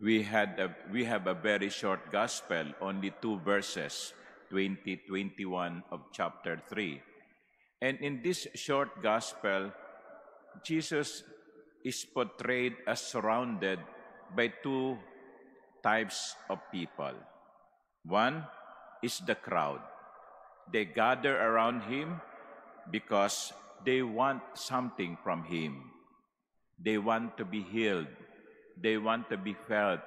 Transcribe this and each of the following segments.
We have a very short gospel, only 2 verses, 20, 21 of chapter 3. And in this short gospel, Jesus is portrayed as surrounded by 2 types of people. One is the crowd. They gather around him because they want something from him. They want to be healed. They want to be fed.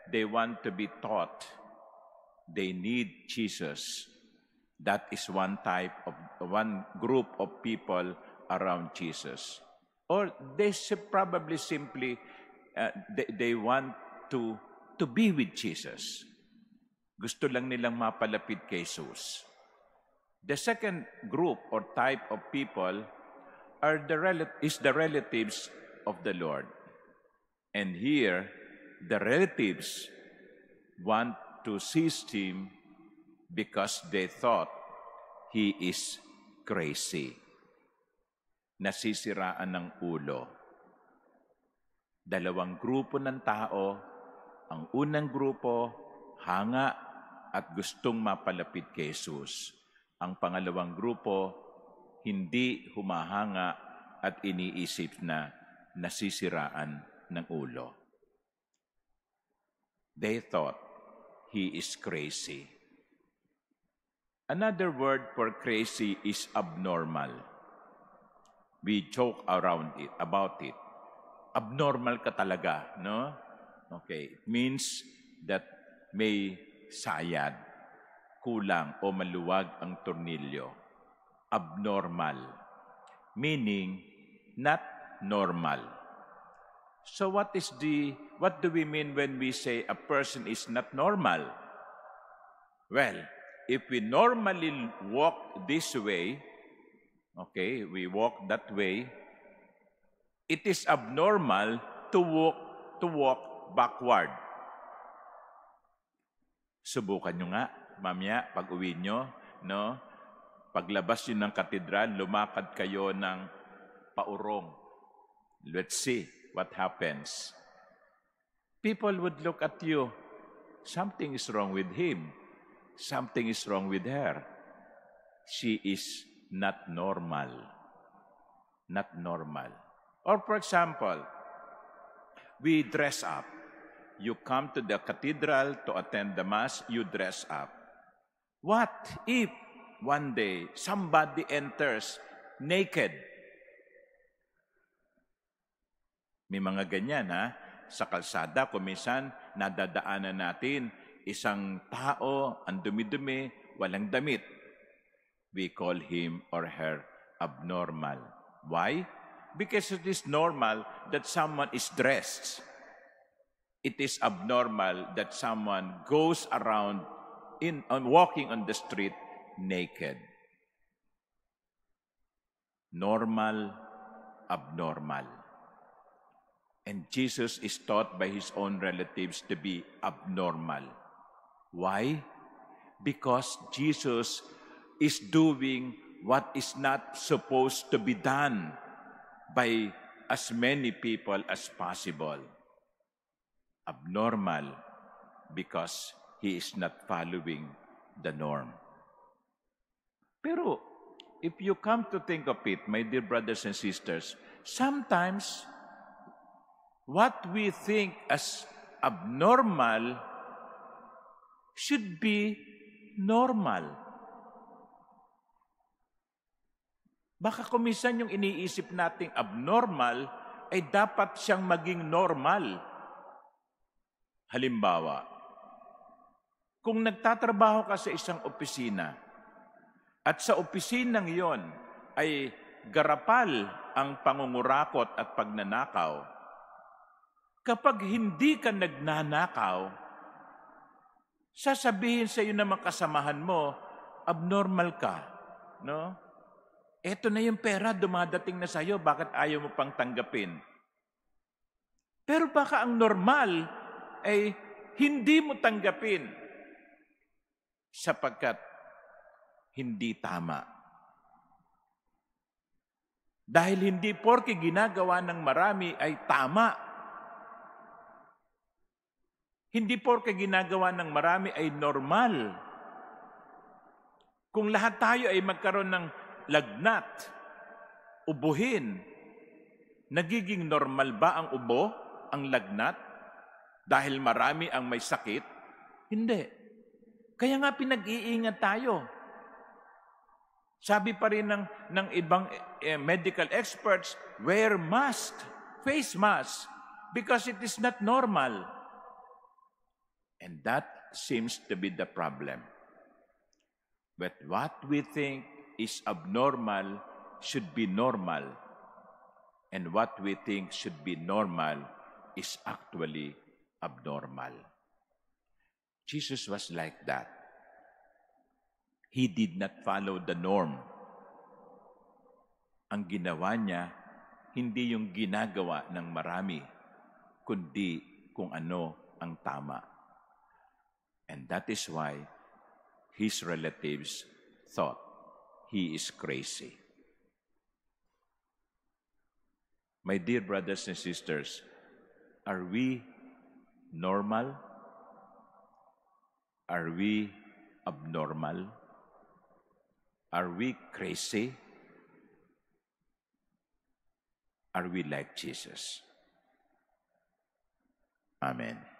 They want to be taught. They need Jesus. That is one group of people around Jesus. Or they probably simply, they want to be with Jesus. Gusto lang nilang mapalapit kay Jesus. The second group or type of people is the relatives of the Lord. And here, the relatives want to seize him because they thought he is crazy. Nasisiraan ng ulo. Dalawang grupo ng tao. Ang unang grupo, hanga at gustong mapalapit kay Jesus. Ang pangalawang grupo, hindi humahanga at iniisip na nasisiraan ng ulo. They thought he is crazy. Another word for crazy is abnormal. We joke about it. Abnormal ka talaga, no? Okay, it means that may sayad, kulang o maluwag ang tornilyo. Abnormal, meaning not normal. So what do we mean when we say a person is not normal? Well, if we normally walk this way, okay, we walk that way, it is abnormal to walk backward. Subukan nyo nga, mamaya, pag uwi nyo, no? Paglabas nyo ng katedral, lumakad kayo ng paurong. Let's see what happens. People would look at you. Something is wrong with him. Something is wrong with her. She is not normal. Not normal. Or for example, we dress up. You come to the cathedral to attend the Mass, you dress up. What if one day somebody enters naked? May mga ganyan, ha? Sa kalsada, kung minsan, nadadaanan natin, isang tao, ang dumi-dumi, walang damit. We call him or her abnormal. Why? Because it is normal that someone is dressed. It is abnormal that someone goes around walking on the street naked. Normal, abnormal. And Jesus is taught by his own relatives to be abnormal. Why? Because Jesus is doing what is not supposed to be done by as many people as possible. Abnormal because he is not following the norm. Pero if you come to think of it, my dear brothers and sisters, sometimes what we think as abnormal should be normal. Baka kung minsan yung iniisip nating abnormal ay dapat siyang maging normal. Halimbawa, kung nagtatrabaho ka sa isang opisina at sa opisinang iyon ay garapal ang pangungurakot at pagnanakaw, kapag hindi ka nagnanakaw, sasabihin sa iyo ng mga kasamahan mo, abnormal ka, no? Eto na yung pera, dumadating na sa iyo, bakit ayaw mo pang tanggapin? Pero baka ang normal ay hindi mo tanggapin sapagkat hindi tama. Dahil hindi porke ginagawa ng marami ay tama. Hindi porke ginagawa ng marami ay normal. Kung lahat tayo ay magkaroon ng lagnat, ubuhin, nagiging normal ba ang ubo, ang lagnat, dahil marami ang may sakit? Hindi. Kaya nga pinag-iingat tayo. Sabi pa rin ng ibang medical experts, wear mask, face mask, because it is not normal. And that seems to be the problem. But what we think is abnormal should be normal. And what we think should be normal is actually abnormal. Jesus was like that. He did not follow the norm. Ang ginawa niya, hindi yung ginagawa ng marami, kundi kung ano ang tama. And that is why his relatives thought he is crazy. My dear brothers and sisters, are we normal? Are we abnormal? Are we crazy? Are we like Jesus? Amen.